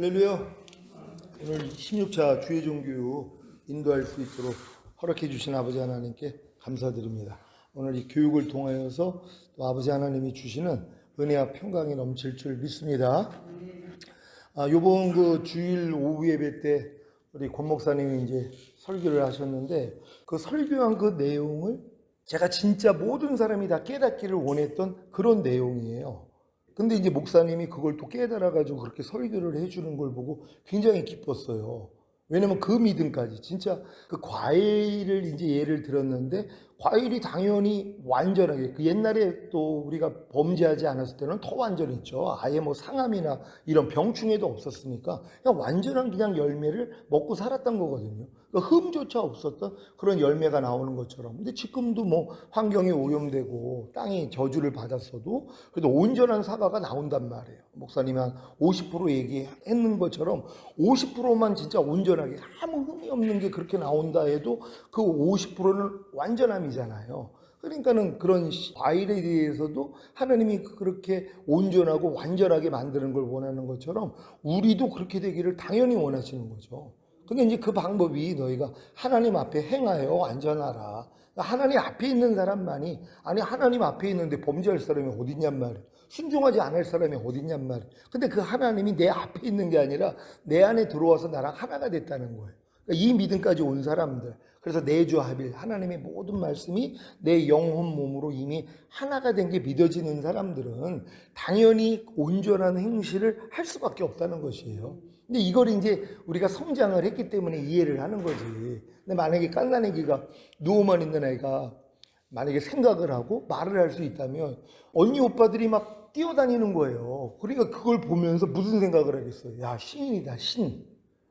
할렐루야. 오늘 16차 주의 종교육 인도할 수 있도록 허락해 주신 아버지 하나님께 감사드립니다. 오늘 이 교육을 통하여서 또 아버지 하나님이 주시는 은혜와 평강이 넘칠 줄 믿습니다. 요번 그 주일 오후 예배 때 우리 권 목사님이 이제 설교를 하셨는데 그 설교한 그 내용을 제가 진짜 모든 사람이 다 깨닫기를 원했던 그런 내용이에요. 근데 이제 목사님이 그걸 또 깨달아가지고 그렇게 설교를 해주는 걸 보고 굉장히 기뻤어요. 왜냐면 그 믿음까지 진짜 그 과일을 이제 예를 들었는데 과일이 당연히 완전하게 그 옛날에 또 우리가 범죄하지 않았을 때는 더 완전했죠. 아예 뭐 상함이나 이런 병충해도 없었으니까 그냥 완전한 그냥 열매를 먹고 살았던 거거든요. 그러니까 흠조차 없었던 그런 열매가 나오는 것처럼. 근데 지금도 뭐 환경이 오염되고 땅이 저주를 받았어도 그래도 온전한 사과가 나온단 말이에요. 목사님이 한 50% 얘기했는 것처럼 50%만 진짜 온전하게 아무 흠이 없는 게 그렇게 나온다 해도 그 50%는 완전함이잖아요. 그러니까는 그런 과일에 대해서도 하나님이 그렇게 온전하고 완전하게 만드는 걸 원하는 것처럼 우리도 그렇게 되기를 당연히 원하시는 거죠. 근데 이제 그 방법이 너희가 하나님 앞에 행하여 완전하라. 하나님 앞에 있는 사람만이, 아니 하나님 앞에 있는데 범죄할 사람이 어디 있냔 말이에요. 순종하지 않을 사람이 어디 있냔 말이에요. 근데 그 하나님이 내 앞에 있는 게 아니라 내 안에 들어와서 나랑 하나가 됐다는 거예요. 그러니까 이 믿음까지 온 사람들, 그래서 내주합일, 하나님의 모든 말씀이 내 영혼 몸으로 이미 하나가 된 게 믿어지는 사람들은 당연히 온전한 행실을 할 수밖에 없다는 것이에요. 근데 이걸 이제 우리가 성장을 했기 때문에 이해를 하는 거지. 근데 만약에 갓난아기가 누워만 있는 애가 만약에 생각을 하고 말을 할 수 있다면 언니 오빠들이 막 뛰어다니는 거예요. 그러니까 그걸 보면서 무슨 생각을 하겠어요? 야, 신이다, 신.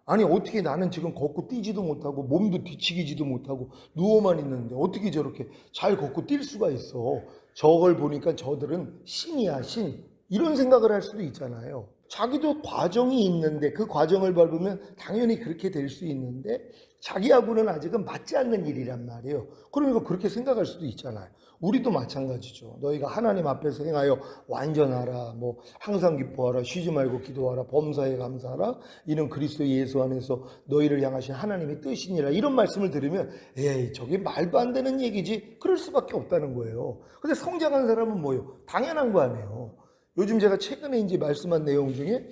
아니 어떻게 나는 지금 걷고 뛰지도 못하고 몸도 뒤치기지도 못하고 누워만 있는데 어떻게 저렇게 잘 걷고 뛸 수가 있어. 저걸 보니까 저들은 신이야, 신. 이런 생각을 할 수도 있잖아요. 자기도 과정이 있는데 그 과정을 밟으면 당연히 그렇게 될 수 있는데 자기하고는 아직은 맞지 않는 일이란 말이에요. 그러니까 그렇게 생각할 수도 있잖아요. 우리도 마찬가지죠. 너희가 하나님 앞에서 행하여 완전하라, 뭐 항상 기뻐하라, 쉬지 말고 기도하라, 범사에 감사하라, 이는 그리스도 예수 안에서 너희를 향하신 하나님의 뜻이니라. 이런 말씀을 들으면 에이 저게 말도 안 되는 얘기지, 그럴 수밖에 없다는 거예요. 근데 성장한 사람은 뭐예요? 당연한 거 아니에요. 요즘 제가 최근에 이제 말씀한 내용 중에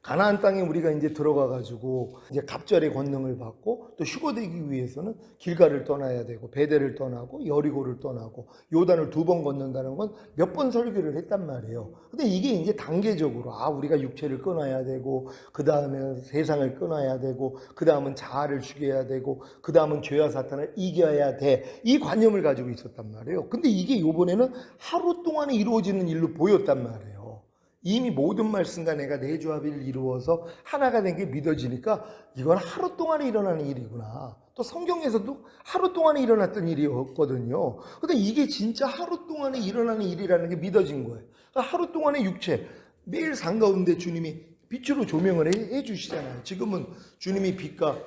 가나안 땅에 우리가 이제 들어가 가지고 이제 갑절의 권능을 받고 또 휴거되기 위해서는 길가를 떠나야 되고 베델을 떠나고 여리고를 떠나고 요단을 2번 건넌다는 건 몇 번 설교를 했단 말이에요. 근데 이게 이제 단계적으로 우리가 육체를 끊어야 되고 그다음에 세상을 끊어야 되고 그다음은 자아를 죽여야 되고 그다음은 죄와 사탄을 이겨야 돼. 이 관념을 가지고 있었단 말이에요. 근데 이게 요번에는 하루 동안에 이루어지는 일로 보였단 말이에요. 이미 모든 말씀과 내가 내주합의를 이루어서 하나가 된 게 믿어지니까 이건 하루 동안에 일어나는 일이구나. 또 성경에서도 하루 동안에 일어났던 일이었거든요. 근데 이게 진짜 하루 동안에 일어나는 일이라는 게 믿어진 거예요. 그러니까 하루 동안의 육체, 매일 산 가운데 주님이 빛으로 조명을 해주시잖아요. 지금은 주님이 빛과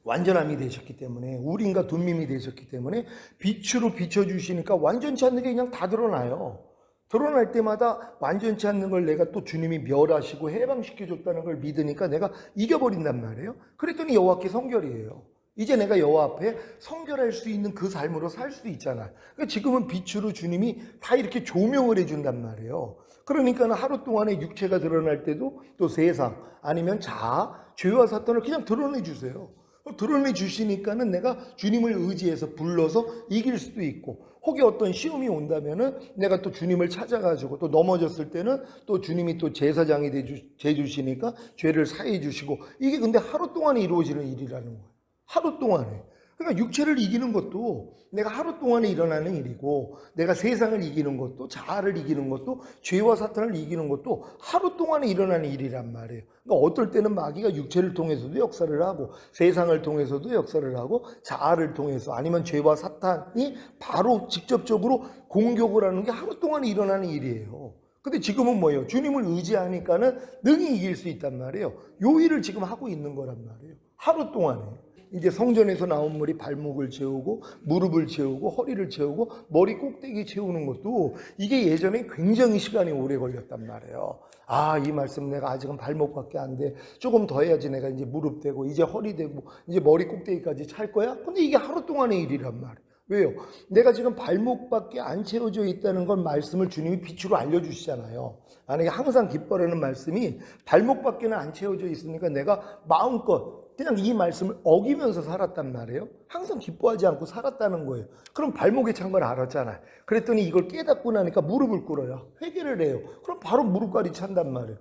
완전함이 되셨기 때문에, 우림과 둠밈이 되셨기 때문에 빛으로 비춰주시니까 완전치 않는 게 그냥 다 드러나요. 드러날 때마다 완전치 않는 걸 내가 또 주님이 멸하시고 해방시켜줬다는 걸 믿으니까 내가 이겨버린단 말이에요. 그랬더니 여호와께 성결이에요. 이제 내가 여호와 앞에 성결할 수 있는 그 삶으로 살 수 있잖아요. 그러니까 지금은 빛으로 주님이 다 이렇게 조명을 해준단 말이에요. 그러니까 하루 동안에 육체가 드러날 때도 또 세상 아니면 자아, 죄와 사탄을 그냥 드러내 주세요. 드러내 주시니까는 내가 주님을 의지해서 불러서 이길 수도 있고, 혹이 어떤 시험이 온다면은 내가 또 주님을 찾아가지고 또 넘어졌을 때는 또 주님이 또 제사장이 돼 주시니까 죄를 사해 주시고, 이게 근데 하루 동안에 이루어지는 일이라는 거예요. 하루 동안에. 그러니까 육체를 이기는 것도 내가 하루 동안에 일어나는 일이고, 내가 세상을 이기는 것도, 자아를 이기는 것도, 죄와 사탄을 이기는 것도 하루 동안에 일어나는 일이란 말이에요. 그러니까 어떨 때는 마귀가 육체를 통해서도 역사를 하고, 세상을 통해서도 역사를 하고, 자아를 통해서 아니면 죄와 사탄이 바로 직접적으로 공격을 하는 게 하루 동안에 일어나는 일이에요. 근데 지금은 뭐예요? 주님을 의지하니까는 능히 이길 수 있단 말이에요. 요 일을 지금 하고 있는 거란 말이에요. 하루 동안에. 이제 성전에서 나온 물이 발목을 채우고 무릎을 채우고 허리를 채우고 머리 꼭대기 채우는 것도 이게 예전에 굉장히 시간이 오래 걸렸단 말이에요. 아, 이 말씀 내가 아직은 발목밖에 안 돼. 조금 더 해야지 내가 이제 무릎 되고 이제 허리 되고 이제 머리 꼭대기까지 찰 거야? 근데 이게 하루 동안의 일이란 말이에요. 왜요? 내가 지금 발목밖에 안 채워져 있다는 건 말씀을 주님이 빛으로 알려주시잖아요. 만약에 항상 기뻐라는 말씀이 발목밖에는 안 채워져 있으니까 내가 마음껏 그냥 이 말씀을 어기면서 살았단 말이에요. 항상 기뻐하지 않고 살았다는 거예요. 그럼 발목에 찬 걸 알았잖아요. 그랬더니 이걸 깨닫고 나니까 무릎을 꿇어요. 회개를 해요. 그럼 바로 무릎까지 찬단 말이에요.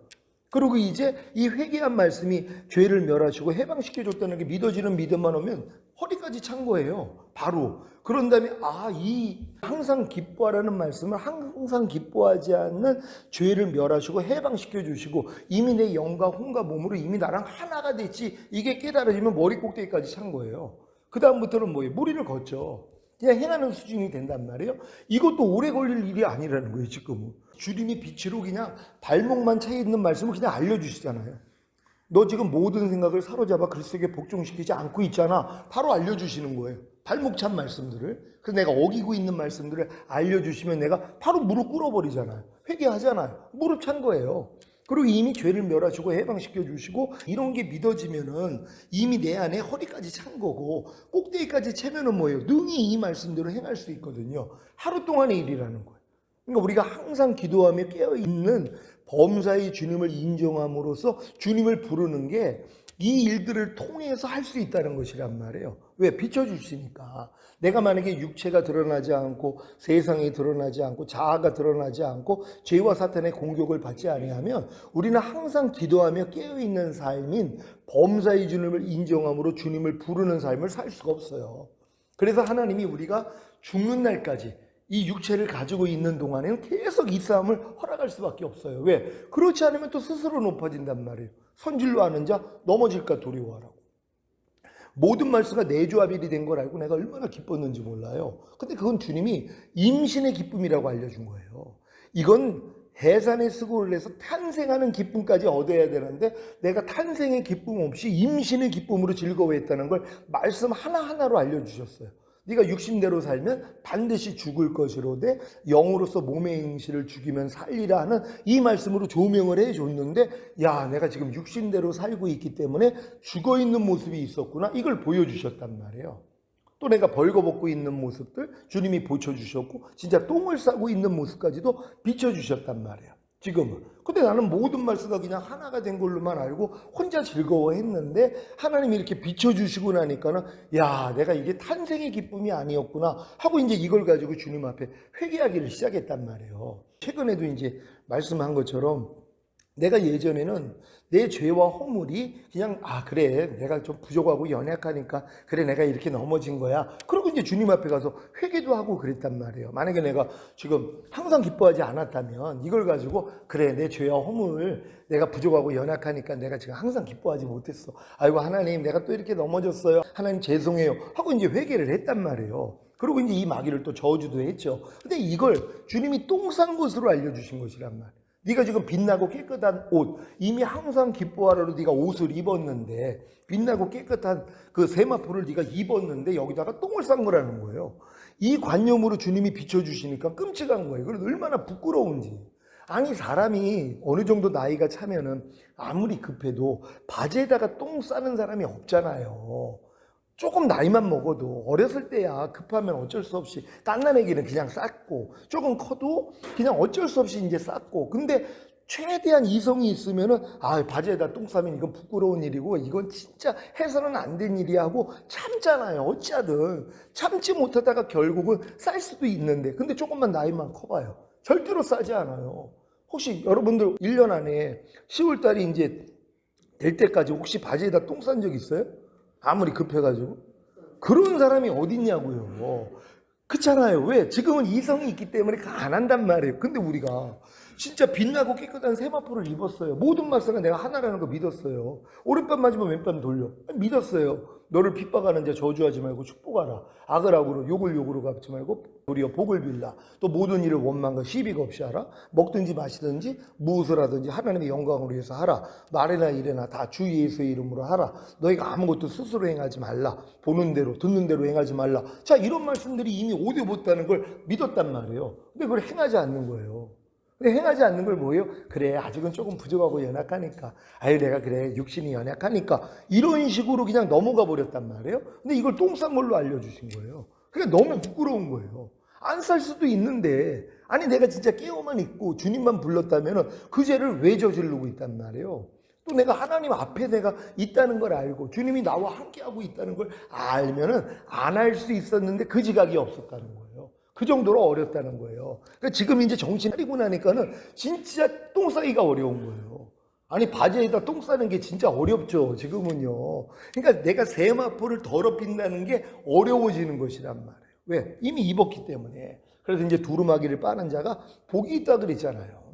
그리고 이제 이 회개한 말씀이 죄를 멸하시고 해방시켜줬다는 게 믿어지는 믿음만 오면 허리까지 찬 거예요. 바로. 그런 다음에 이 항상 기뻐하라는 말씀을 항상 기뻐하지 않는 죄를 멸하시고 해방시켜 주시고 이미 내 영과 혼과 몸으로 이미 나랑 하나가 됐지 이게 깨달아지면 머리 꼭대기까지 찬 거예요. 그 다음부터는 뭐예요? 무리를 걷죠. 그냥 행하는 수준이 된단 말이에요. 이것도 오래 걸릴 일이 아니라는 거예요. 지금은 주님이 빛으로 그냥 발목만 차 있는 말씀을 그냥 알려주시잖아요. 너 지금 모든 생각을 사로잡아 그리스도에게 복종시키지 않고 있잖아. 바로 알려주시는 거예요. 발목 찬 말씀들을. 그래서 내가 어기고 있는 말씀들을 알려주시면 내가 바로 무릎 꿇어버리잖아요. 회개하잖아요. 무릎 찬 거예요. 그리고 이미 죄를 멸하시고 해방시켜 주시고 이런 게 믿어지면은 이미 내 안에 허리까지 찬 거고 꼭대기까지 채면은 뭐예요? 능히 이 말씀대로 행할 수 있거든요. 하루 동안의 일이라는 거예요. 그러니까 우리가 항상 기도하며 깨어있는 범사의 주님을 인정함으로써 주님을 부르는 게 이 일들을 통해서 할 수 있다는 것이란 말이에요. 왜? 비춰주시니까. 내가 만약에 육체가 드러나지 않고 세상이 드러나지 않고 자아가 드러나지 않고 죄와 사탄의 공격을 받지 아니하면 우리는 항상 기도하며 깨어있는 삶인 범사의 주님을 인정함으로 주님을 부르는 삶을 살 수가 없어요. 그래서 하나님이 우리가 죽는 날까지 이 육체를 가지고 있는 동안에는 계속 이 싸움을 허락할 수밖에 없어요. 왜? 그렇지 않으면 또 스스로 높아진단 말이에요. 선질로 아는 자 넘어질까 두려워하라고. 모든 말씀가 내조합일이 된 걸 알고 내가 얼마나 기뻤는지 몰라요. 근데 그건 주님이 임신의 기쁨이라고 알려준 거예요. 이건 해산의 수고를 해서 탄생하는 기쁨까지 얻어야 되는데 내가 탄생의 기쁨 없이 임신의 기쁨으로 즐거워했다는 걸 말씀 하나하나로 알려주셨어요. 네가 육신대로 살면 반드시 죽을 것이로되 영으로서 몸의 행실을 죽이면 살리라 하는 이 말씀으로 조명을 해줬는데 야, 내가 지금 육신대로 살고 있기 때문에 죽어있는 모습이 있었구나, 이걸 보여주셨단 말이에요. 또 내가 벌거벗고 있는 모습들 주님이 보여주셨고 진짜 똥을 싸고 있는 모습까지도 비춰주셨단 말이에요. 지금은. 근데 나는 모든 말씀가 그냥 하나가 된 걸로만 알고 혼자 즐거워했는데 하나님이 이렇게 비춰주시고 나니까는 야, 내가 이게 탄생의 기쁨이 아니었구나 하고 이제 이걸 가지고 주님 앞에 회개하기를 시작했단 말이에요. 최근에도 이제 말씀한 것처럼 내가 예전에는 내 죄와 허물이 그냥 그래 내가 좀 부족하고 연약하니까 그래 내가 이렇게 넘어진 거야. 그리고 이제 주님 앞에 가서 회개도 하고 그랬단 말이에요. 만약에 내가 지금 항상 기뻐하지 않았다면 이걸 가지고 그래 내 죄와 허물 내가 부족하고 연약하니까 내가 지금 항상 기뻐하지 못했어. 아이고 하나님 내가 또 이렇게 넘어졌어요. 하나님 죄송해요 하고 이제 회개를 했단 말이에요. 그리고 이제 이 마귀를 또 저주도 했죠. 근데 이걸 주님이 똥 싼 것으로 알려주신 것이란 말이에요. 네가 지금 빛나고 깨끗한 옷, 이미 항상 기뻐하라로 네가 옷을 입었는데 빛나고 깨끗한 그 세마포를 네가 입었는데 여기다가 똥을 싼 거라는 거예요. 이 관념으로 주님이 비춰주시니까 끔찍한 거예요. 그래서 얼마나 부끄러운지. 아니 사람이 어느 정도 나이가 차면은 아무리 급해도 바지에다가 똥 싸는 사람이 없잖아요. 조금 나이만 먹어도 어렸을 때야 급하면 어쩔 수 없이 갓난아기는 그냥 쌌고 조금 커도 그냥 어쩔 수 없이 이제 쌌고 근데 최대한 이성이 있으면은 바지에다 똥 싸면 이건 부끄러운 일이고 이건 진짜 해서는 안 된 일이야 하고 참잖아요. 어찌하든 참지 못하다가 결국은 쌀 수도 있는데 근데 조금만 나이만 커봐요. 절대로 싸지 않아요. 혹시 여러분들 1년 안에 10월달이 이제 될 때까지 혹시 바지에다 똥 싼 적 있어요? 아무리 급해가지고 그런 사람이 어딨냐고요. 그렇잖아요. 왜? 지금은 이성이 있기 때문에 안 한단 말이에요. 근데 우리가 진짜 빛나고 깨끗한 세마포를 입었어요. 모든 말씀은 내가 하나라는 거 믿었어요. 오른밤 맞으면 왼밤 돌려 믿었어요. 너를 핍박하는 자 저주하지 말고 축복하라. 악을 악으로 욕을 욕으로 갚지 말고 도리어 복을 빌라. 또 모든 일을 원망과 시비가 없이 하라. 먹든지 마시든지 무엇을 하든지 하나님의 영광으로 위해서 하라. 말이나 일이나 다 주 예수의 이름으로 하라. 너희가 아무것도 스스로 행하지 말라. 보는 대로 듣는 대로 행하지 말라. 자, 이런 말씀들이 이미 오대 못다는 걸 믿었단 말이에요. 근데 그걸 행하지 않는 거예요. 근데 행하지 않는 걸 뭐예요? 그래, 아직은 조금 부족하고 연약하니까. 아유, 내가 그래, 육신이 연약하니까. 이런 식으로 그냥 넘어가 버렸단 말이에요. 근데 이걸 똥 싼 걸로 알려주신 거예요. 그러니까 너무 부끄러운 거예요. 안 살 수도 있는데, 아니, 내가 진짜 깨어만 있고 주님만 불렀다면 그 죄를 왜 저지르고 있단 말이에요. 또 내가 하나님 앞에 내가 있다는 걸 알고 주님이 나와 함께하고 있다는 걸 알면은 안 할 수 있었는데 그 지각이 없었다는 거예요. 그 정도로 어렵다는 거예요. 그러니까 지금 이제 정신 차리고 나니까는 진짜 똥 싸기가 어려운 거예요. 아니, 바지에다 똥 싸는 게 진짜 어렵죠, 지금은요. 그러니까 내가 세마포를 더럽힌다는 게 어려워지는 것이란 말이에요. 왜? 이미 입었기 때문에. 그래서 이제 두루마기를 빠는 자가 복이 있다 그랬잖아요.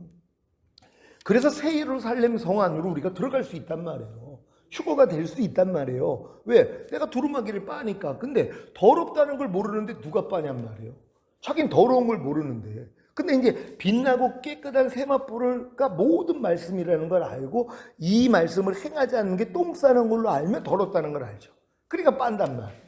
그래서 새 예루살렘 성 안으로 우리가 들어갈 수 있단 말이에요. 휴거가 될 수 있단 말이에요. 왜? 내가 두루마기를 빠니까. 근데 더럽다는 걸 모르는데 누가 빠냔 말이에요. 자긴 더러운 걸 모르는데. 근데 이제 빛나고 깨끗한 세마포가 모든 말씀이라는 걸 알고 이 말씀을 행하지 않는 게 똥 싸는 걸로 알면 더럽다는 걸 알죠. 그러니까 빤단 말이에요.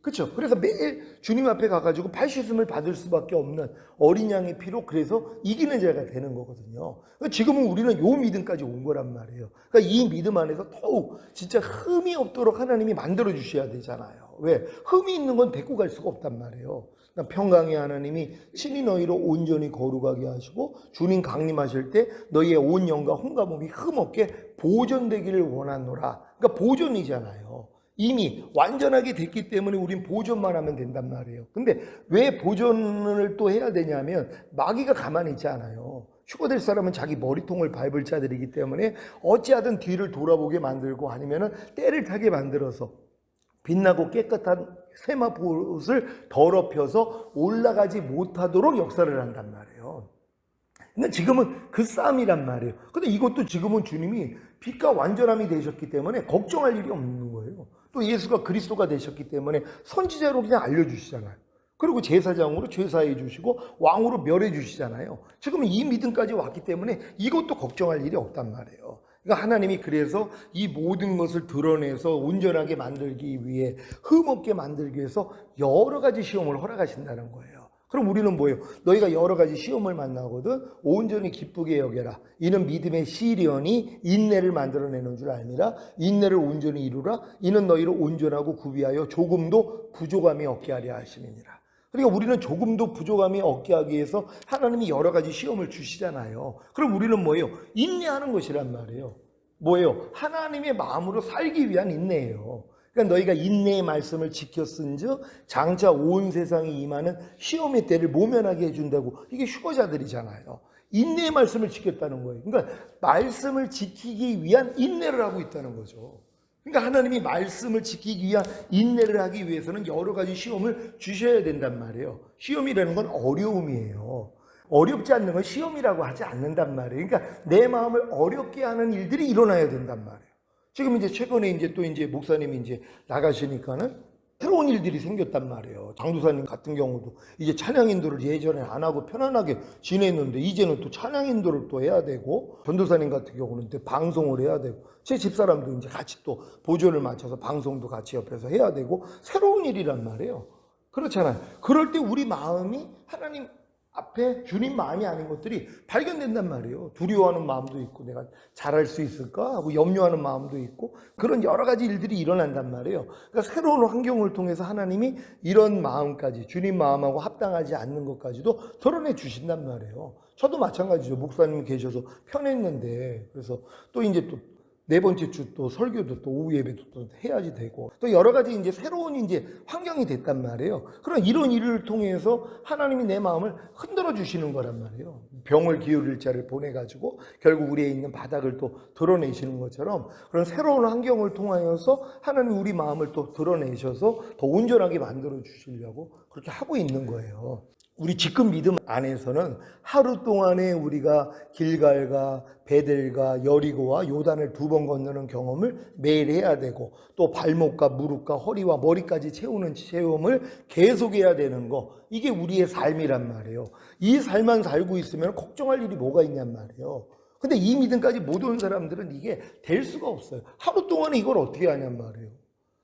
그렇죠? 그래서 매일 주님 앞에 가가지고 발 씻음을 받을 수밖에 없는 어린 양의 피로 그래서 이기는 자가 되는 거거든요. 그러니까 지금은 우리는 요 믿음까지 온 거란 말이에요. 그러니까 이 믿음 안에서 더욱 진짜 흠이 없도록 하나님이 만들어 주셔야 되잖아요. 왜? 흠이 있는 건 데리고 갈 수가 없단 말이에요. 그러니까 평강의 하나님이 친히 너희로 온전히 거룩하게 하시고 주님 강림하실 때 너희의 온 영과 혼과 몸이 흠없게 보존되기를 원하노라. 그러니까 보존이잖아요. 이미 완전하게 됐기 때문에 우린 보존만 하면 된단 말이에요. 근데 왜 보존을 또 해야 되냐면 마귀가 가만히 있지 않아요. 휴거될 사람은 자기 머리통을 밟을 자들이기 때문에 어찌하든 뒤를 돌아보게 만들고 아니면은 때를 타게 만들어서 빛나고 깨끗한 세마포옷을 더럽혀서 올라가지 못하도록 역사를 한단 말이에요. 근데 지금은 그 싸움이란 말이에요. 근데 이것도 지금은 주님이 빛과 완전함이 되셨기 때문에 걱정할 일이 없는 거예요. 또 예수가 그리스도가 되셨기 때문에 선지자로 그냥 알려주시잖아요. 그리고 제사장으로 죄사해 주시고 왕으로 멸해 주시잖아요. 지금은 이 믿음까지 왔기 때문에 이것도 걱정할 일이 없단 말이에요. 그러니까 하나님이 그래서 이 모든 것을 드러내서 온전하게 만들기 위해 흠없게 만들기 위해서 여러 가지 시험을 허락하신다는 거예요. 그럼 우리는 뭐예요? 너희가 여러 가지 시험을 만나거든 온전히 기쁘게 여겨라. 이는 믿음의 시련이 인내를 만들어내는 줄 알미라. 인내를 온전히 이루라. 이는 너희를 온전하고 구비하여 조금도 부족함이 없게 하려 하시느니라. 그러니까 우리는 조금도 부족함이 없게 하기 위해서 하나님이 여러 가지 시험을 주시잖아요. 그럼 우리는 뭐예요? 인내하는 것이란 말이에요. 뭐예요? 하나님의 마음으로 살기 위한 인내예요. 그러니까 너희가 인내의 말씀을 지켰은즉 장차 온 세상에 임하는 시험의 때를 모면하게 해준다고. 이게 휴거자들이잖아요. 인내의 말씀을 지켰다는 거예요. 그러니까 말씀을 지키기 위한 인내를 하고 있다는 거죠. 그러니까 하나님이 말씀을 지키기 위한 인내를 하기 위해서는 여러 가지 시험을 주셔야 된단 말이에요. 시험이라는 건 어려움이에요. 어렵지 않는 건 시험이라고 하지 않는단 말이에요. 그러니까 내 마음을 어렵게 하는 일들이 일어나야 된단 말이에요. 지금 이제 최근에 이제 또 이제 목사님이 이제 나가시니까는 새로운 일들이 생겼단 말이에요. 장도사님 같은 경우도 이제 찬양 인도를 예전에 안 하고 편안하게 지냈는데 이제는 또 찬양 인도를 또 해야 되고, 전도사님 같은 경우는 또 방송을 해야 되고, 제 집사람도 이제 같이 또 보조를 맞춰서 방송도 같이 옆에서 해야 되고, 새로운 일이란 말이에요. 그렇잖아요. 그럴 때 우리 마음이 하나님 앞에 주님 마음이 아닌 것들이 발견된단 말이에요. 두려워하는 마음도 있고, 내가 잘할 수 있을까 하고 염려하는 마음도 있고, 그런 여러 가지 일들이 일어난단 말이에요. 그러니까 새로운 환경을 통해서 하나님이 이런 마음까지, 주님 마음하고 합당하지 않는 것까지도 드러내 주신단 말이에요. 저도 마찬가지죠. 목사님 계셔서 편했는데, 그래서 또 이제 또 네 번째 주 또 설교도 또 오후 예배도 또 해야지 되고, 또 여러 가지 이제 새로운 이제 환경이 됐단 말이에요. 그런 이런 일을 통해서 하나님이 내 마음을 흔들어 주시는 거란 말이에요. 병을 기울일 자를 보내가지고 결국 우리에 있는 바닥을 또 드러내시는 것처럼, 그런 새로운 환경을 통하여서 하나님 우리 마음을 또 드러내셔서 더 온전하게 만들어 주시려고 그렇게 하고 있는 거예요. 우리 지금 믿음 안에서는 하루 동안에 우리가 길갈과 베델과 여리고와 요단을 2번 건너는 경험을 매일 해야 되고, 또 발목과 무릎과 허리와 머리까지 채우는 체험을 계속해야 되는 거, 이게 우리의 삶이란 말이에요. 이 삶만 살고 있으면 걱정할 일이 뭐가 있냔 말이에요. 근데 이 믿음까지 못 온 사람들은 이게 될 수가 없어요. 하루 동안에 이걸 어떻게 하냔 말이에요.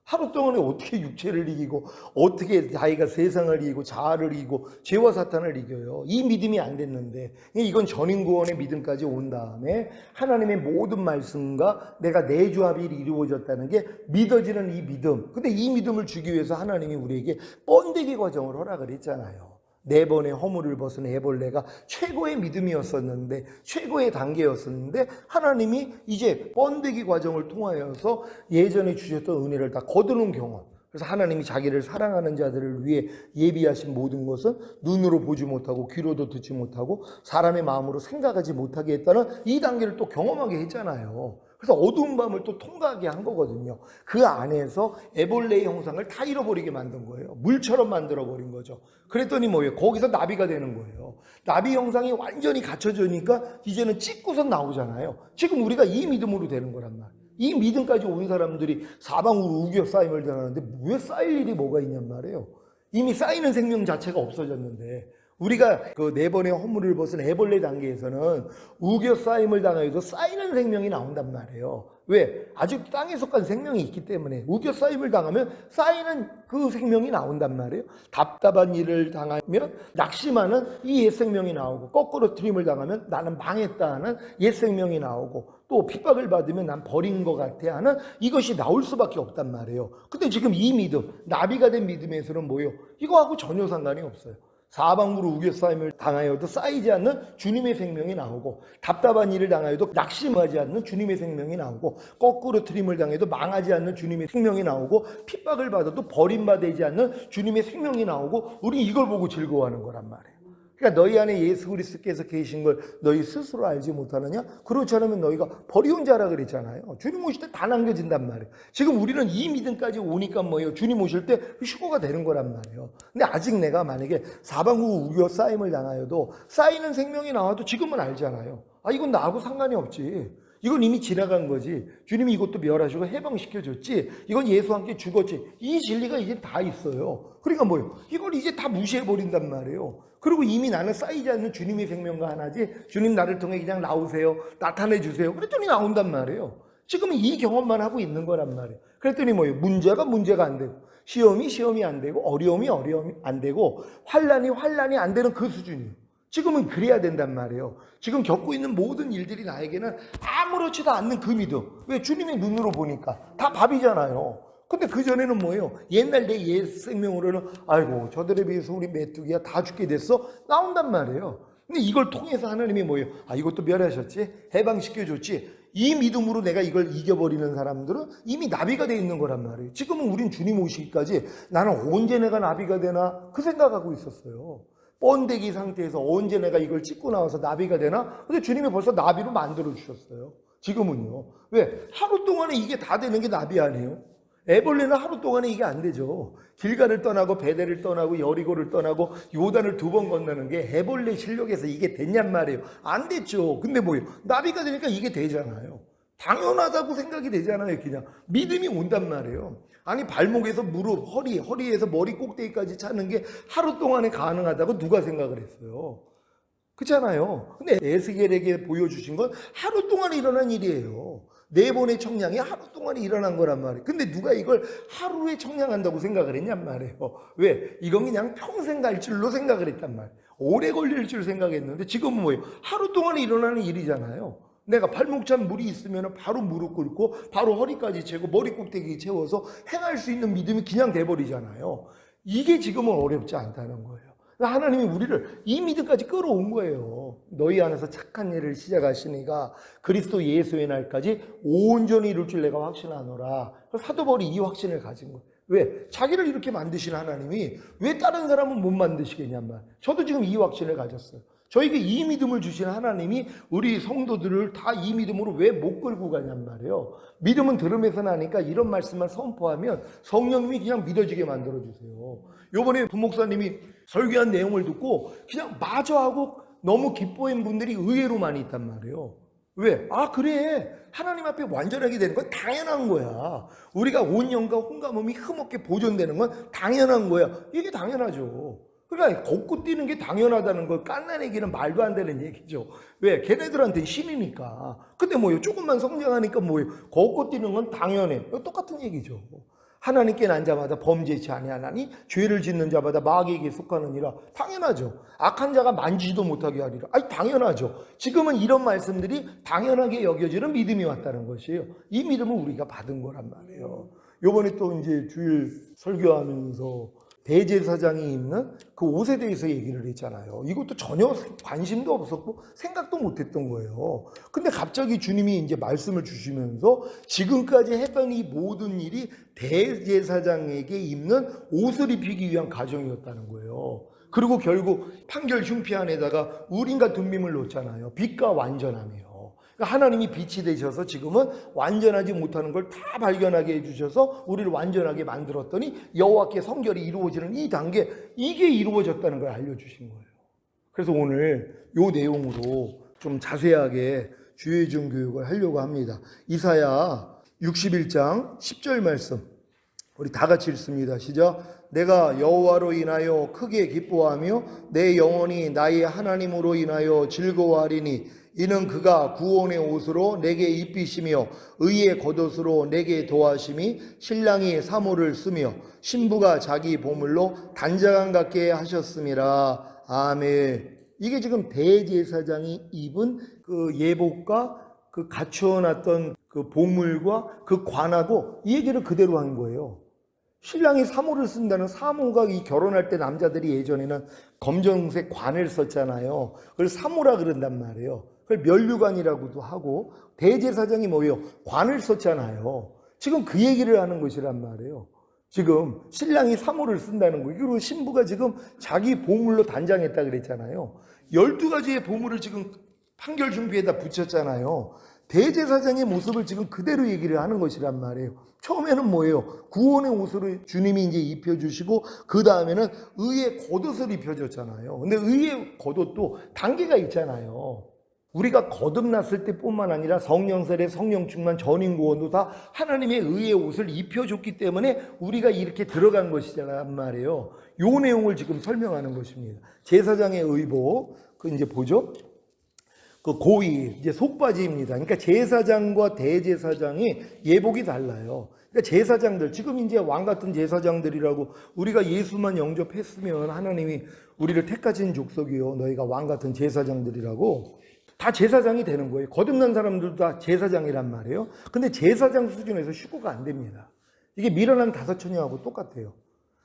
하루 동안에 어떻게 육체를 이기고, 어떻게 자기가 세상을 이기고 자아를 이기고 죄와 사탄을 이겨요. 이 믿음이 안 됐는데, 이건 전인구원의 믿음까지 온 다음에 하나님의 모든 말씀과 내가 내주합이 이루어졌다는 게 믿어지는 이 믿음. 근데 이 믿음을 주기 위해서 하나님이 우리에게 번데기 과정을 허락을 했잖아요. 4번의 허물을 벗은 애벌레가 최고의 믿음이었었는데, 최고의 단계였었는데, 하나님이 이제 번데기 과정을 통하여서 예전에 주셨던 은혜를 다 거두는 경험. 그래서 하나님이 자기를 사랑하는 자들을 위해 예비하신 모든 것은 눈으로 보지 못하고 귀로도 듣지 못하고 사람의 마음으로 생각하지 못하게 했다는 이 단계를 또 경험하게 했잖아요. 그래서 어두운 밤을 또 통과하게 한 거거든요. 그 안에서 애벌레의 형상을 다 잃어버리게 만든 거예요. 물처럼 만들어버린 거죠. 그랬더니 뭐예요? 거기서 나비가 되는 거예요. 나비 형상이 완전히 갖춰지니까 이제는 찍고서 나오잖아요. 지금 우리가 이 믿음으로 되는 거란 말이에요. 이 믿음까지 온 사람들이 사방으로 우겨 쌓임을 당하는데 왜 쌓일 일이 뭐가 있냔 말이에요. 이미 쌓이는 생명 자체가 없어졌는데, 우리가 그 4번의 허물을 벗은 애벌레 단계에서는 우겨 쌓임을 당하여도 쌓이는 생명이 나온단 말이에요. 왜? 아직 땅에 속한 생명이 있기 때문에 우겨 쌓임을 당하면 쌓이는 그 생명이 나온단 말이에요. 답답한 일을 당하면 낙심하는 이 옛 생명이 나오고, 거꾸로 트림을 당하면 나는 망했다 하는 옛 생명이 나오고, 또 핍박을 받으면 난 버린 것 같아 하는 이것이 나올 수밖에 없단 말이에요. 근데 지금 이 믿음, 나비가 된 믿음에서는 뭐예요? 이거하고 전혀 상관이 없어요. 사방으로 우겨싸임을 당하여도 쌓이지 않는 주님의 생명이 나오고, 답답한 일을 당하여도 낙심하지 않는 주님의 생명이 나오고, 거꾸로 트림을 당해도 망하지 않는 주님의 생명이 나오고, 핍박을 받아도 버림받지 않는 주님의 생명이 나오고, 우리 이걸 보고 즐거워하는 거란 말이에요. 그러니까 너희 안에 예수 그리스도께서 계신 걸 너희 스스로 알지 못하느냐? 그렇지 않으면 너희가 버리온 자라 그랬잖아요. 주님 오실 때 다 남겨진단 말이에요. 지금 우리는 이 믿음까지 오니까 뭐예요? 주님 오실 때 휴거가 되는 거란 말이에요. 근데 아직 내가 만약에 사방으로 우겨 쌓임을 당하여도 쌓이는 생명이 나와도 지금은 알잖아요. 아, 이건 나하고 상관이 없지. 이건 이미 지나간 거지. 주님이 이것도 멸하시고 해방시켜줬지. 이건 예수와 함께 죽었지. 이 진리가 이제 다 있어요. 그러니까 뭐예요? 이걸 이제 다 무시해버린단 말이에요. 그리고 이미 나는 쌓이지 않는 주님의 생명과 하나지, 주님 나를 통해 그냥 나오세요, 나타내 주세요, 그랬더니 나온단 말이에요. 지금 이 경험만 하고 있는 거란 말이에요. 그랬더니 뭐예요? 문제가 안 되고, 시험이 안 되고, 어려움이 안 되고, 환란이 안 되는 그 수준이에요. 지금은 그래야 된단 말이에요. 지금 겪고 있는 모든 일들이 나에게는 아무렇지도 않는 그 믿음. 왜? 주님의 눈으로 보니까 다 밥이잖아요. 근데 그전에는 뭐예요? 옛날 내 옛 생명으로는 아이고 저들에 비해서 우리 메뚜기야 다 죽게 됐어? 나온단 말이에요. 근데 이걸 통해서 하나님이 뭐예요? 아, 이것도 멸하셨지? 해방시켜줬지? 이 믿음으로 내가 이걸 이겨버리는 사람들은 이미 나비가 돼 있는 거란 말이에요. 지금은 우린 주님 오시기까지 나는 언제 내가 나비가 되나? 그 생각하고 있었어요. 번데기 상태에서 언제 내가 이걸 찍고 나와서 나비가 되나? 근데 주님이 벌써 나비로 만들어 주셨어요. 지금은요. 왜? 하루 동안에 이게 다 되는 게 나비 아니에요? 애벌레는 하루 동안에 이게 안 되죠. 길갈을 떠나고 베델을 떠나고 여리고를 떠나고 요단을 2번 건너는 게 애벌레 실력에서 이게 됐냔 말이에요. 안 됐죠. 근데 뭐예요? 나비가 되니까 이게 되잖아요. 당연하다고 생각이 되잖아요. 그냥 믿음이 온단 말이에요. 아니 발목에서 무릎, 허리에서 머리 꼭대기까지 차는 게 하루 동안에 가능하다고 누가 생각을 했어요? 그렇잖아요. 근데 에스겔에게 보여주신 건 하루 동안에 일어난 일이에요. 4번의 청량이 하루 동안에 일어난 거란 말이에요. 근데 누가 이걸 하루에 청량한다고 생각을 했냔 말이에요. 왜? 이건 그냥 평생 갈 줄로 생각을 했단 말이에요. 오래 걸릴 줄 생각했는데 지금은 뭐예요? 하루 동안에 일어나는 일이잖아요. 내가 발목찬 물이 있으면 바로 무릎 꿇고 바로 허리까지 채고 머리 꼭대기 채워서 행할 수 있는 믿음이 그냥 돼버리잖아요. 이게 지금은 어렵지 않다는 거예요. 하나님이 우리를 이 믿음까지 끌어온 거예요. 너희 안에서 착한 일을 시작하시니가 그리스도 예수의 날까지 온전히 이룰 줄 내가 확신하노라. 사도 바울이 이 확신을 가진 거예요. 왜? 자기를 이렇게 만드신 하나님이 왜 다른 사람은 못 만드시겠냔 말. 저도 지금 이 확신을 가졌어요. 저에게 이 믿음을 주신 하나님이 우리 성도들을 다 이 믿음으로 왜 못 끌고 가냔 말이에요. 믿음은 들음에서 나니까 이런 말씀만 선포하면 성령님이 그냥 믿어지게 만들어주세요. 요번에 부목사님이 설교한 내용을 듣고 그냥 마저하고 너무 기뻐한 분들이 의외로 많이 있단 말이에요. 왜? 아, 그래. 하나님 앞에 완전하게 되는 건 당연한 거야. 우리가 온 영과 혼과 몸이 흠없게 보존되는 건 당연한 거야. 이게 당연하죠. 그러니까 걷고 뛰는 게 당연하다는 걸 깐나내기는 말도 안 되는 얘기죠. 왜? 걔네들한테는 신이니까. 근데 뭐요? 조금만 성장하니까 뭐요? 걷고 뛰는 건 당연해. 똑같은 얘기죠. 하나님께 난 자마다 범죄치 아니하나니 죄를 짓는 자마다 마귀에게 속하느니라. 당연하죠. 악한 자가 만지지도 못하게 하리라. 아니, 당연하죠. 지금은 이런 말씀들이 당연하게 여겨지는 믿음이 왔다는 것이에요. 이 믿음을 우리가 받은 거란 말이에요. 요번에 또 이제 주일 설교하면서 대제사장이 입는 그 옷에 대해서 얘기를 했잖아요. 이것도 전혀 관심도 없었고 생각도 못했던 거예요. 근데 갑자기 주님이 이제 말씀을 주시면서 지금까지 했던 이 모든 일이 대제사장에게 입는 옷을 입히기 위한 가정이었다는 거예요. 그리고 결국 판결 흉피 안에다가 우린과 둠밈을 놓잖아요. 빛과 완전함이요. 그러니까 하나님이 빛이 되셔서 지금은 완전하지 못하는 걸 다 발견하게 해주셔서 우리를 완전하게 만들었더니 여호와께 성결이 이루어지는 이 단계, 이게 이루어졌다는 걸 알려주신 거예요. 그래서 오늘 이 내용으로 좀 자세하게 주의중 교육을 하려고 합니다. 이사야 61장 10절 말씀 우리 다 같이 읽습니다. 시작. 내가 여호와로 인하여 크게 기뻐하며 내 영혼이 나의 하나님으로 인하여 즐거워하리니 이는 그가 구원의 옷으로 내게 입히시며 의의 겉옷으로 내게 도하심이 신랑이 사모를 쓰며 신부가 자기 보물로 단장한 같게 하셨음이라. 아멘. 이게 지금 대제사장이 입은 그 예복과 그 갖추어놨던 그 보물과 그 관하고 이 얘기를 그대로 한 거예요. 신랑이 사모를 쓴다는, 사모가 이 결혼할 때 남자들이 예전에는 검정색 관을 썼잖아요. 그걸 사모라 그런단 말이에요. 그걸 면류관이라고도 하고, 대제사장이 뭐예요? 관을 썼잖아요. 지금 그 얘기를 하는 것이란 말이에요. 지금 신랑이 사모를 쓴다는 거예요. 그리고 신부가 지금 자기 보물로 단장했다 그랬잖아요. 12가지의 보물을 지금 판결 준비에다 붙였잖아요. 대제사장의 모습을 지금 그대로 얘기를 하는 것이란 말이에요. 처음에는 뭐예요? 구원의 옷을 주님이 이제 입혀주시고, 그 다음에는 의의 겉옷을 입혀줬잖아요. 근데 의의 겉옷도 단계가 있잖아요. 우리가 거듭났을 때뿐만 아니라 성령설의 성령 충만 전인 구원도 다 하나님의 의의 옷을 입혀줬기 때문에 우리가 이렇게 들어간 것이란 말이에요. 요 내용을 지금 설명하는 것입니다. 제사장의 의복, 그 이제 보죠? 그 고위, 이제 속바지입니다. 그러니까 제사장과 대제사장이 예복이 달라요. 그러니까 제사장들, 지금 이제 왕 같은 제사장들이라고, 우리가 예수만 영접했으면 하나님이 우리를 택하신 족속이요, 너희가 왕 같은 제사장들이라고, 다 제사장이 되는 거예요. 거듭난 사람들도 다 제사장이란 말이에요. 근데 제사장 수준에서 휴거가 안 됩니다. 이게 미련한 다섯 처녀하고 똑같아요.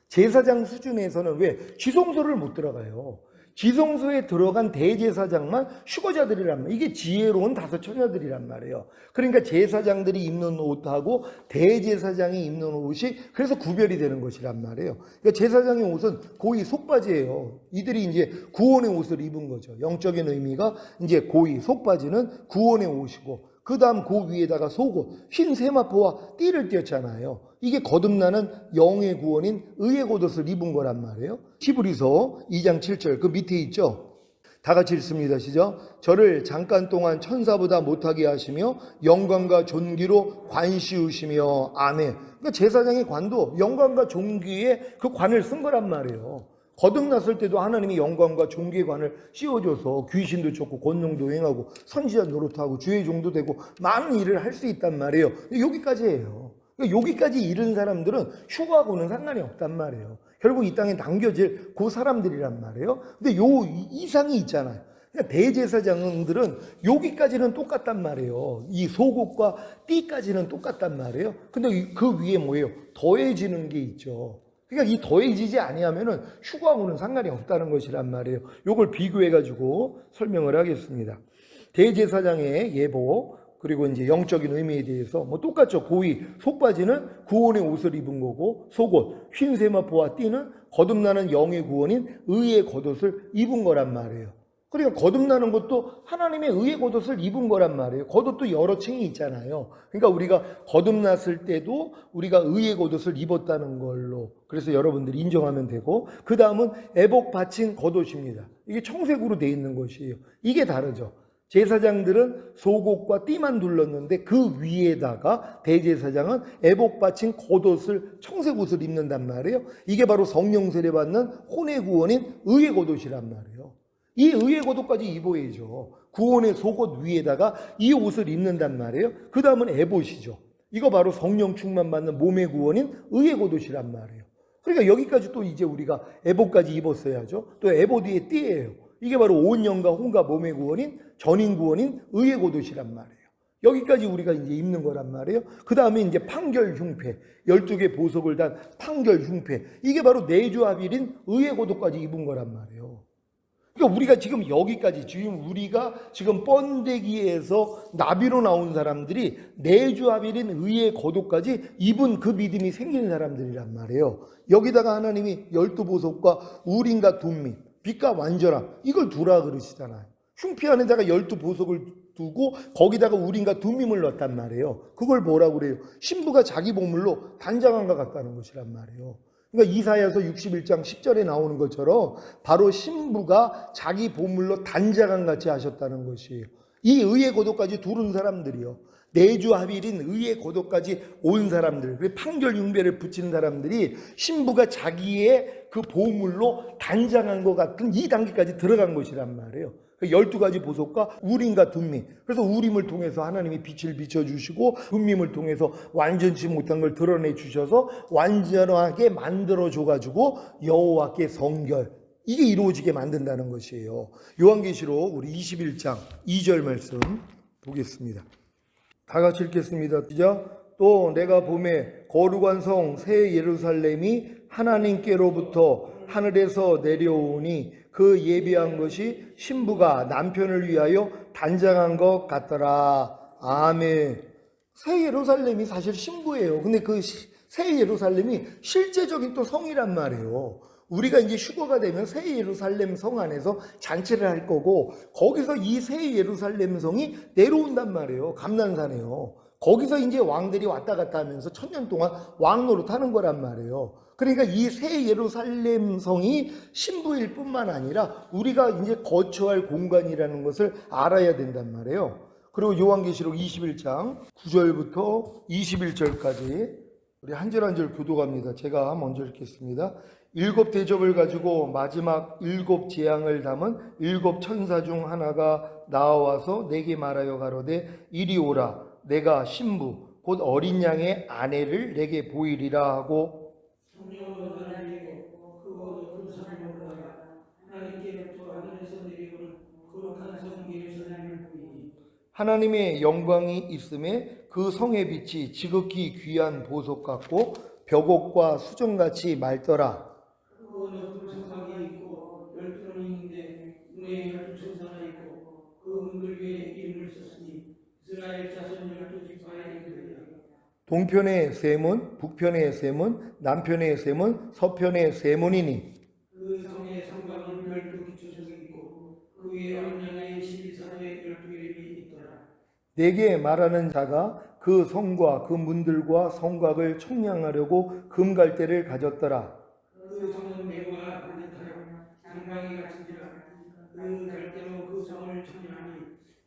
제사장 수준에서는 왜? 지성소를 못 들어가요. 지성소에 들어간 대제사장만 휴거자들이란 말이에요. 이게 지혜로운 다섯 처녀들이란 말이에요. 그러니까 제사장들이 입는 옷하고 대제사장이 입는 옷이 그래서 구별이 되는 것이란 말이에요. 그러니까 제사장의 옷은 고위 속바지예요. 이들이 이제 구원의 옷을 입은 거죠. 영적인 의미가 이제 고위 속바지는 구원의 옷이고, 그 다음 그 위에다가 속옷, 흰 세마포와 띠를 띄었잖아요. 이게 거듭나는 영의 구원인 의의 겉옷을 입은 거란 말이에요. 히브리서 2장 7절 그 밑에 있죠. 다 같이 읽습니다. 시작. 저를 잠깐 동안 천사보다 못하게 하시며 영광과 존귀로 관 씌우시며. 아멘. 그러니까 제사장의 관도 영광과 존귀에 그 관을 쓴 거란 말이에요. 거듭났을 때도 하나님이 영광과 존귀의 관을 씌워줘서 귀신도 쫓고 권능도 행하고 선지자 노릇하고 주의 종도 되고 많은 일을 할 수 있단 말이에요. 여기까지예요. 여기까지 이른 사람들은 휴거하고는 상관이 없단 말이에요. 결국 이 땅에 남겨질 그 사람들이란 말이에요. 근데 요 이상이 있잖아요. 그러니까 대제사장들은 여기까지는 똑같단 말이에요. 이 속옷과 띠까지는 똑같단 말이에요. 근데 그 위에 뭐예요? 더해지는 게 있죠. 그러니까 이 더해지지 아니하면은 휴거하고는 상관이 없다는 것이란 말이에요. 요걸 비교해가지고 설명을 하겠습니다. 대제사장의 예복, 그리고 이제 영적인 의미에 대해서 뭐 똑같죠. 고위, 속바지는 구원의 옷을 입은 거고, 속옷, 흰 세마포와 띠는 거듭나는 영의 구원인 의의 겉옷을 입은 거란 말이에요. 그러니까 거듭나는 것도 하나님의 의의 겉옷을 입은 거란 말이에요. 겉옷도 여러 층이 있잖아요. 그러니까 우리가 거듭났을 때도 우리가 의의 겉옷을 입었다는 걸로, 그래서 여러분들이 인정하면 되고, 그 다음은 애복 바친 겉옷입니다. 이게 청색으로 돼 있는 것이에요. 이게 다르죠. 제사장들은 속옷과 띠만 둘렀는데 그 위에다가 대제사장은 애복 바친 겉옷을, 청색 옷을 입는단 말이에요. 이게 바로 성령 세례 받는 혼의 구원인 의의 겉옷이란 말이에요. 이 의의 겉옷까지 입어야죠. 구원의 속옷 위에다가 이 옷을 입는단 말이에요. 그 다음은 에봇이죠. 이거 바로 성령 충만 받는 몸의 구원인 의의 겉옷이란 말이에요. 그러니까 여기까지 또 이제 우리가 에봇까지 입었어야죠. 또 에봇 위에 띠예요. 이게 바로 온 영과 혼과 몸의 구원인 전인 구원인 의의 겉옷이란 말이에요. 여기까지 우리가 이제 입는 거란 말이에요. 그 다음에 이제 판결 흉패, 12개 보석을 단 판결 흉패, 이게 바로 내주합일인 의의 겉옷까지 입은 거란 말이에요. 그러니까 우리가 지금 여기까지, 지금 우리가 지금 번데기에서 나비로 나온 사람들이 내주합일인 의의 겉옷까지 입은 그 믿음이 생긴 사람들이란 말이에요. 여기다가 하나님이 12보석과 우림과 둠미, 빛과 완전함, 이걸 두라 그러시잖아요. 흉패 안에다가 12보석을 두고 거기다가 우림과 둠밈을 넣었단 말이에요. 그걸 뭐라고 그래요? 신부가 자기 보물로 단장한것 같다는 것이란 말이에요. 그러니까 이사야서 61장 10절에 나오는 것처럼 바로 신부가 자기 보물로 단장한 같이 하셨다는 것이에요. 이 의의 겉옷까지 두른 사람들이요. 내주합일인 의의 겉옷까지 온 사람들, 판결 흉배를 붙인 사람들이 신부가 자기의 그 보물로 단장한 것 같은 이 단계까지 들어간 것이란 말이에요. 12가지 보석과 우림과 둠밈. 그래서 우림을 통해서 하나님이 빛을 비춰주시고 둠밈을 통해서 완전치 못한 걸 드러내 주셔서 완전하게 만들어줘가지고 여호와께 성결, 이게 이루어지게 만든다는 것이에요. 요한계시록 우리 21장 2절 말씀 보겠습니다. 다 같이 읽겠습니다. 시작. 또 내가 보매 거룩한 성 새 예루살렘이 하나님께로부터 하늘에서 내려오니 그 예비한 것이 신부가 남편을 위하여 단장한 것 같더라. 아멘. 새 예루살렘이 사실 신부예요. 근데 그 새 예루살렘이 실제적인 또 성이란 말이에요. 우리가 이제 휴거가 되면 새 예루살렘 성 안에서 잔치를 할 거고, 거기서 이 새 예루살렘 성이 내려온단 말이에요. 감난산에요. 거기서 이제 왕들이 왔다 갔다 하면서 1000년 동안 왕 노릇하는 거란 말이에요. 그러니까 이 새 예루살렘 성이 신부일 뿐만 아니라 우리가 이제 거처할 공간이라는 것을 알아야 된단 말이에요. 그리고 요한계시록 21장 9절부터 21절까지 우리 한 절 한 절 교독합니다. 제가 먼저 읽겠습니다. 7 대접을 가지고 마지막 7 재앙을 담은 7 천사 중 하나가 나와서 내게 말하여 가로되 이리 오라. 내가 신부 곧 어린 양의 아내를 내게 보이리라 하고, 하나님의 영광이 있음에 그 성의 빛이 지극히 귀한 보석 같고 벽옥과 수정같이 맑더라. 그 높은 성곽이 있고 12문인데 문에 12천사가 있고 그 문들 위에 이름을 썼으니 이스라엘 자손 12지파의 이름이라. 동편의 세 문, 북편의 세 문, 남편의 세 문, 서편의 세 문이니 그 성의 성곽은 12기초석이 있고 그 위에 어린 양의 12사도의 12이름이 있더라. 내게 말하는 자가 그 성과 그 문들과 성곽을 청량하려고 금갈대를 가졌더라. 그 성은 매우가 반듯하여 장방이 같은지라. 그 갈대로 그 성을 청량하니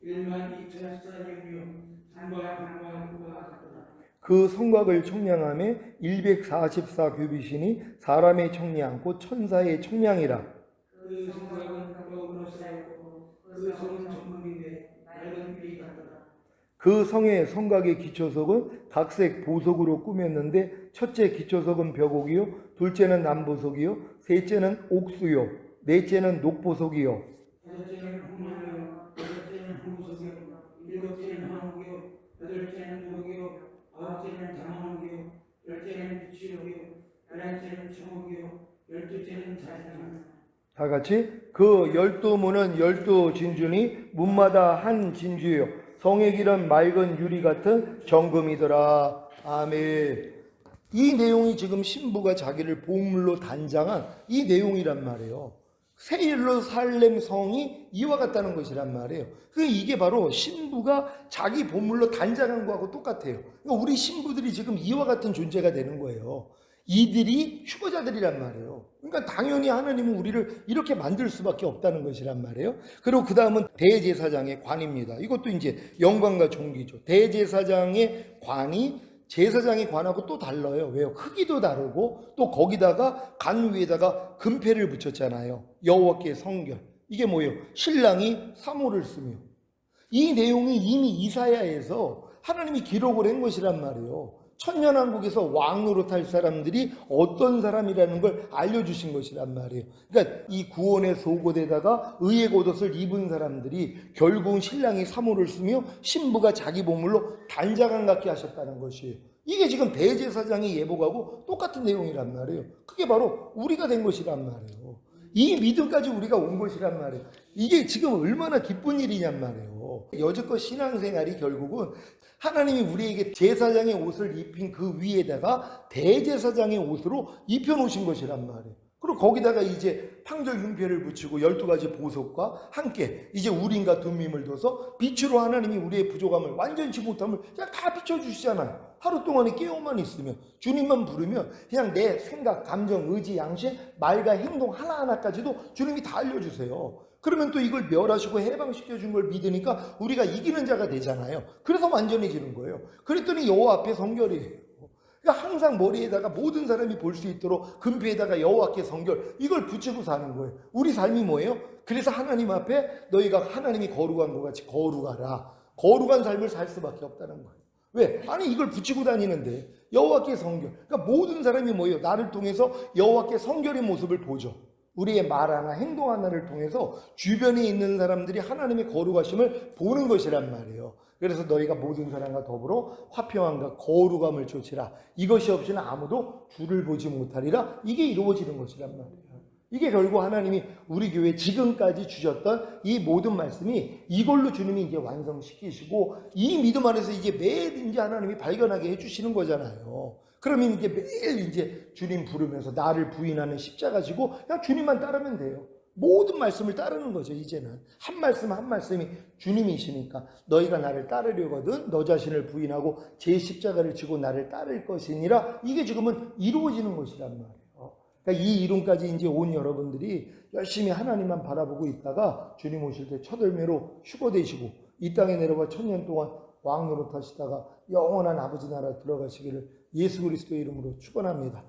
12,000스타디움이요 산과 강과 그와 같더라. 그 성곽을 청량함에 144규빗이니 사람의 청량 곧 천사의 청량이라. 그 성곽은 벽으로 쌓였고 그 성은 정금인데 맑은 빛이 같더라. 그 성의 성곽의 기초석은 각색 보석으로 꾸몄는데 첫째 기초석은 벽옥이요, 둘째는 남보석이요, 셋째는 옥수요, 넷째는 녹보석이요, 여섯째는 홍마요, 여섯째는 홍보석이요, 일곱째는 황옥이요, 여덟째는 무옥이요, 아홉째는 담황옥이요, 열째는 비추옥이요, 11째는 청옥이요, 12째는 자진이요. 다 같이 그 12문은 12진주니 문마다 한 진주요 성의 길은 맑은 유리 같은 정금이더라. 아멘. 이 내용이 지금 신부가 자기를 보물로 단장한 이 내용이란 말이에요. 새 예루살렘 성이 이와 같다는 것이란 말이에요. 이게 바로 신부가 자기 보물로 단장한 거하고 똑같아요. 그러니까 우리 신부들이 지금 이와 같은 존재가 되는 거예요. 이들이 휴거자들이란 말이에요. 그러니까 당연히 하나님은 우리를 이렇게 만들 수밖에 없다는 것이란 말이에요. 그리고 그 다음은 대제사장의 관입니다. 이것도 이제 영광과 존귀죠. 대제사장의 관이 제사장의 관하고 또 달라요. 왜요? 크기도 다르고 또 거기다가 관 위에다가 금패를 붙였잖아요. 여호와께 성결. 이게 뭐예요? 신랑이 사모를 쓰며. 이 내용이 이미 이사야에서 하나님이 기록을 한 것이란 말이에요. 천년왕국에서 왕 노릇할 사람들이 어떤 사람이라는 걸 알려주신 것이란 말이에요. 그러니까 이 구원의 속옷에다가 의의 겉옷을 입은 사람들이 결국은 신랑이 사모를 쓰며 신부가 자기 보물로 단장한 같게 하셨다는 것이에요. 이게 지금 대제사장이 예복하고 똑같은 내용이란 말이에요. 그게 바로 우리가 된 것이란 말이에요. 이 믿음까지 우리가 온 것이란 말이에요. 이게 지금 얼마나 기쁜 일이냔 말이에요. 여지껏 신앙생활이 결국은 하나님이 우리에게 제사장의 옷을 입힌 그 위에다가 대제사장의 옷으로 입혀놓으신 것이란 말이에요. 그리고 거기다가 이제 판결 흉패를 붙이고 12가지 보석과 함께 이제 우림과 둠밈을 둬서 빛으로 하나님이 우리의 부족함을 완전치 못함을 그냥 다 비춰주시잖아요. 하루 동안에 깨어만 있으면 주님만 부르면 그냥 내 생각, 감정, 의지, 양심, 말과 행동 하나하나까지도 주님이 다 알려주세요. 그러면 또 이걸 멸하시고 해방시켜 준 걸 믿으니까 우리가 이기는 자가 되잖아요. 그래서 완전해지는 거예요. 그랬더니 여호와 앞에 성결이에요. 그러니까 항상 머리에다가 모든 사람이 볼 수 있도록 금패에다가 여호와께 성결 이걸 붙이고 사는 거예요. 우리 삶이 뭐예요? 그래서 하나님 앞에 너희가 하나님이 거룩한 것 같이 거룩하라. 거룩한 삶을 살 수밖에 없다는 거예요. 왜? 아니 이걸 붙이고 다니는데 여호와께 성결. 그러니까 모든 사람이 뭐예요? 나를 통해서 여호와께 성결의 모습을 보죠. 우리의 말 하나 행동 하나를 통해서 주변에 있는 사람들이 하나님의 거룩하심을 보는 것이란 말이에요. 그래서 너희가 모든 사람과 더불어 화평함과 거룩함을 좇으라. 이것이 없이는 아무도 주를 보지 못하리라. 이게 이루어지는 것이란 말이에요. 이게 결국 하나님이 우리 교회에 지금까지 주셨던 이 모든 말씀이 이걸로 주님이 이제 완성시키시고 이 믿음 안에서 이제 매일 이제 하나님이 발견하게 해주시는 거잖아요. 그러면 이제 매일 이제 주님 부르면서 나를 부인하는 십자가 지고 그냥 주님만 따르면 돼요. 모든 말씀을 따르는 거죠. 이제는 한 말씀 한 말씀이 주님이시니까 너희가 나를 따르려거든 너 자신을 부인하고 제 십자가를 지고 나를 따를 것이니라. 이게 지금은 이루어지는 것이란 말이에요. 그러니까 이 이름까지 이제 온 여러분들이 열심히 하나님만 바라보고 있다가 주님 오실 때 첫 열매로 휴거되시고 이 땅에 내려가 1000년 동안 왕 노릇하시다가 영원한 아버지 나라 들어가시기를 예수 그리스도의 이름으로 축원합니다.